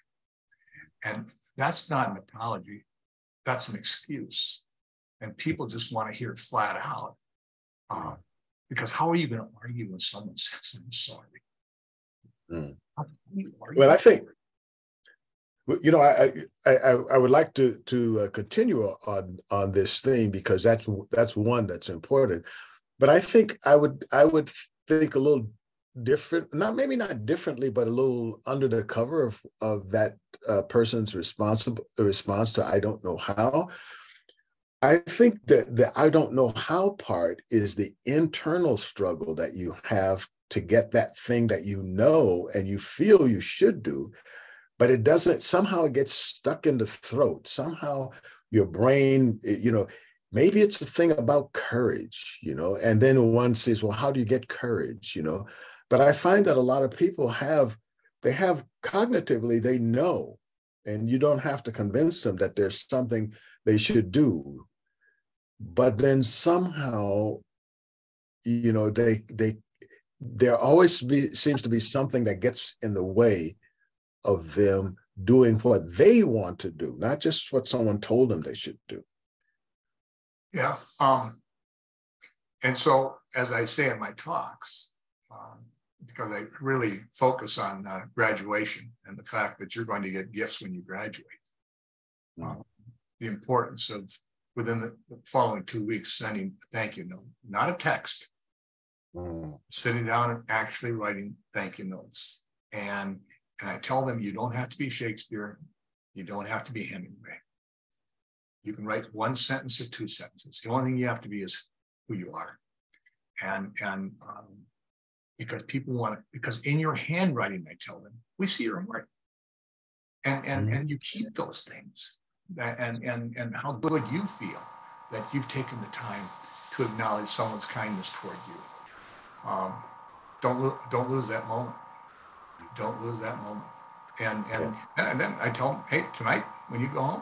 And that's not an apology. That's an excuse. And people just want to hear it flat out. Because how are you going to argue when someone says, I'm sorry? Well, I think, you know, I would like to continue on this theme because that's one that's important. But I think I would think a little different, maybe not differently, but a little under the cover of that person's response to I don't know how. I think that the I don't know how part is the internal struggle that you have to get that thing that you know and you feel you should do, but it doesn't, somehow it gets stuck in the throat. Somehow your brain, you know, maybe it's a thing about courage, you know, and then one says, well, how do you get courage, you know? But I find that a lot of people they have cognitively, they know, and you don't have to convince them that there's something they should do. But then somehow, you know, there always seems to be something that gets in the way of them doing what they want to do, not just what someone told them they should do. Yeah. And so, as I say in my talks, because I really focus on graduation and the fact that you're going to get gifts when you graduate, the importance of within the following 2 weeks sending a thank you note, not a text, sitting down and actually writing thank you notes. And I tell them, you don't have to be Shakespeare. You don't have to be Hemingway. You can write one sentence or two sentences. The only thing you have to be is who you are. And because people want it, because in your handwriting, I tell them, we see your heart. And you keep those things. And how good you feel that you've taken the time to acknowledge someone's kindness toward you. Don't lose that moment. Don't lose that moment. And then I tell them, hey, tonight when you go home,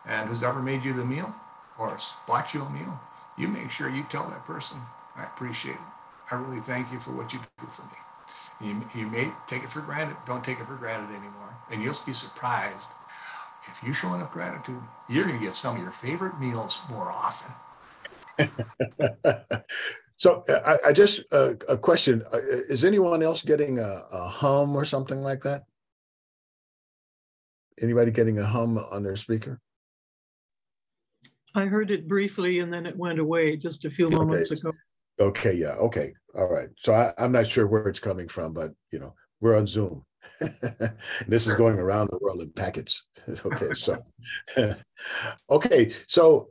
and who's ever made you the meal or bought you a meal, you make sure you tell that person, I appreciate it. I really thank you for what you do for me. You may take it for granted. Don't take it for granted anymore. And you'll be surprised. If you show enough gratitude, you're going to get some of your favorite meals more often. So I just, a question, is anyone else getting a hum or something like that? Anybody getting a hum on their speaker? I heard it briefly and then it went away just a few moments ago. Okay, yeah, okay, all right. So I'm not sure where it's coming from, but you know, we're on Zoom. This is going around the world in packets. Okay, so okay, so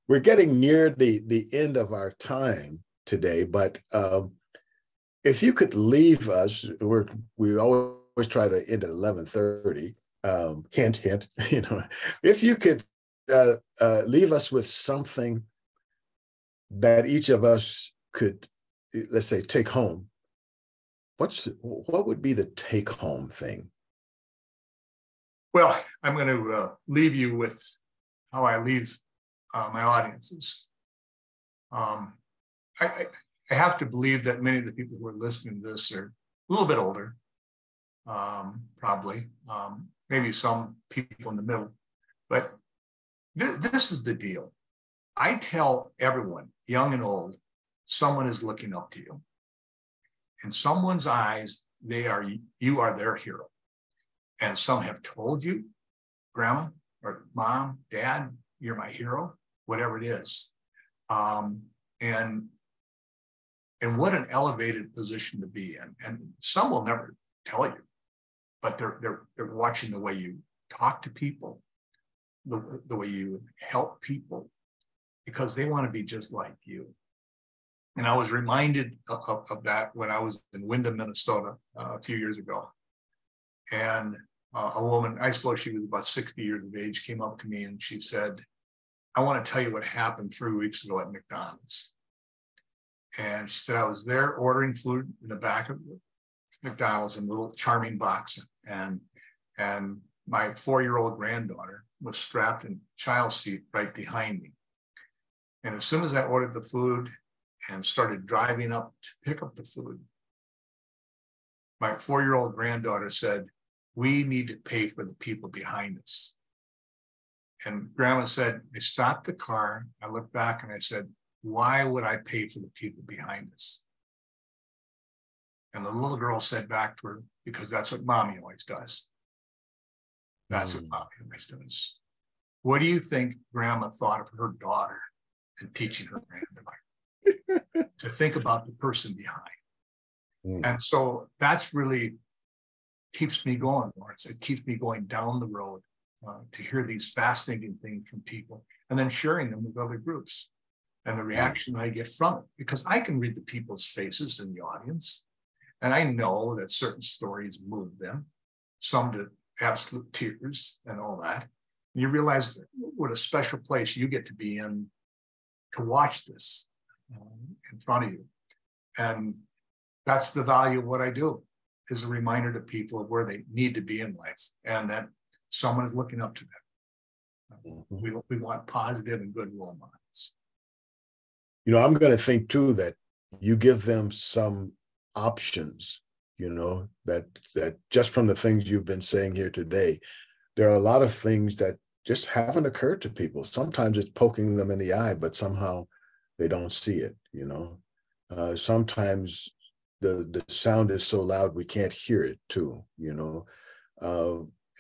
we're getting near the end of our time today, but if you could leave us, we always try to end at 11:30. Hint, hint. You know, if you could leave us with something that each of us could, let's say, take home, what would be the take home thing? Well, I'm going to leave you with how I leave my audiences. I have to believe that many of the people who are listening to this are a little bit older, probably, maybe some people in the middle, but this is the deal. I tell everyone, young and old, someone is looking up to you. In someone's eyes, you are their hero. And some have told you, grandma or mom, dad, you're my hero, whatever it is. And what an elevated position to be in. And some will never tell you, but they're watching the way you talk to people, the way you help people, because they want to be just like you. And I was reminded of that when I was in Windham, Minnesota, a few years ago. And a woman, I suppose she was about 60 years of age, came up to me and she said, I want to tell you what happened 3 weeks ago at McDonald's. And she said, I was there ordering food in the back of McDonald's in a little charming box. And my 4-year-old granddaughter was strapped in a child seat right behind me. And as soon as I ordered the food and started driving up to pick up the food, my 4-year-old granddaughter said, we need to pay for the people behind us. And grandma said, I stopped the car, I looked back and I said, why would I pay for the people behind us? And the little girl said back to her, because that's what mommy always does. That's what mommy always does. What do you think grandma thought of her daughter and teaching her granddaughter? To think about the person behind. And so that's really keeps me going, Lawrence. It keeps me going down the road to hear these fascinating things from people and then sharing them with other groups and the reaction I get from it, because I can read the people's faces in the audience. And I know that certain stories move them, some to absolute tears and all that. And you realize what a special place you get to be in to watch this in front of you. And that's the value of what I do, is a reminder to people of where they need to be in life and that someone is looking up to them. We want positive and good role models. You know, I'm going to think too that you give them some options, you know, that just from the things you've been saying here today, there are a lot of things that just haven't occurred to people. Sometimes it's poking them in the eye, but somehow they don't see it, you know. Sometimes the sound is so loud we can't hear it too, you know.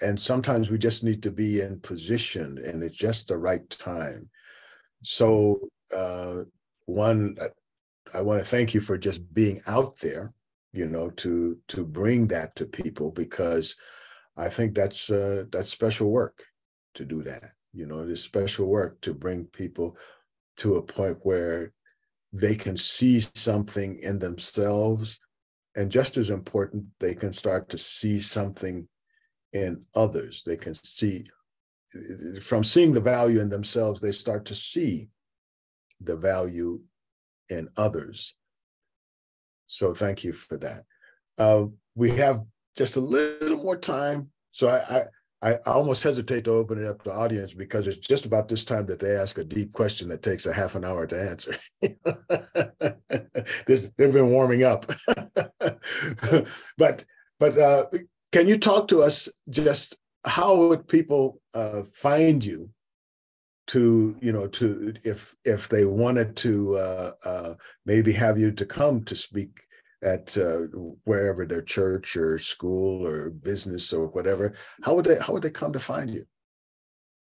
And sometimes we just need to be in position and it's just the right time. So one, I want to thank you for just being out there, you know, to bring that to people, because I think that's special work to do that. You know, it is special work to bring people to a point where they can see something in themselves, and just as important, they can start to see something in others. They can see, from seeing the value in themselves, they start to see the value in others. So thank you for that. We have just a little more time. So I almost hesitate to open it up to the audience, because it's just about this time that they ask a deep question that takes a half an hour to answer. They've been warming up. But can you talk to us just how would people find you to, you know, to if they wanted to maybe have you to come to speak at wherever, their church or school or business or whatever, how would they come to find you?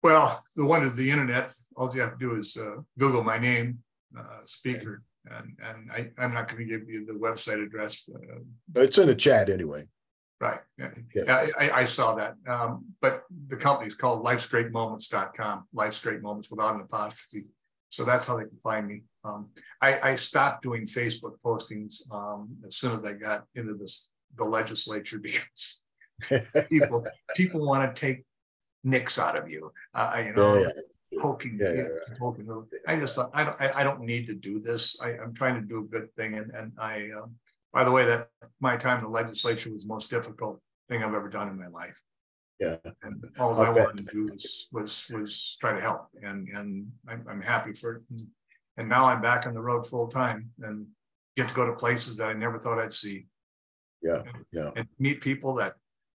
Well, the one is the internet. All you have to do is Google my name, speaker, and I'm not going to give you the website address. It's in the chat anyway. Right. Yes. I saw that. But the company is called lifesgreatmoments.com, Life's Great Moments without an apostrophe. So that's how they can find me. I stopped doing Facebook postings as soon as I got into the legislature, because people want to take nicks out of you. You know, poking. Poking. I just thought I don't need to do this. I'm trying to do a good thing, and I. By the way, that my time in the legislature was the most difficult thing I've ever done in my life. Yeah. And all I wanted to do was try to help, and I'm happy for it. And now I'm back on the road full time and get to go to places that I never thought I'd see. Yeah. And meet people that,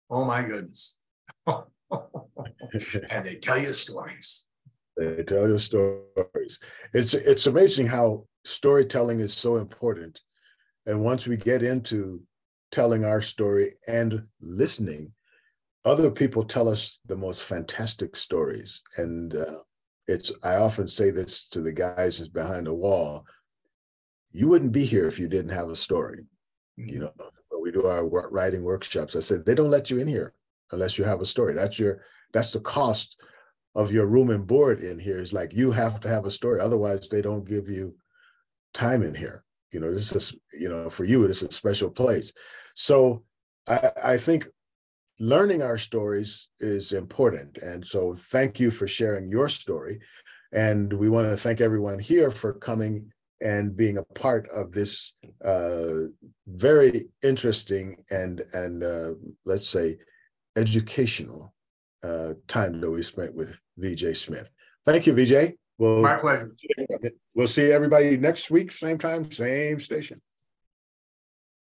oh my goodness. And they tell you stories. They tell you stories. It's amazing how storytelling is so important. And once we get into telling our story and listening, other people tell us the most fantastic stories. And I often say this to the guys that's behind the wall: you wouldn't be here if you didn't have a story. You know, when we do our writing workshops, I said, they don't let you in here unless you have a story. That's the cost of your room and board in here. Is like, you have to have a story. Otherwise, they don't give you time in here. You know, this is, you know, for you, this is a special place. So I think learning our stories is important. And so thank you for sharing your story. And we want to thank everyone here for coming and being a part of this very interesting and let's say educational time that we spent with VJ Smith. Thank you, VJ. My pleasure. We'll see everybody next week, same time, same station.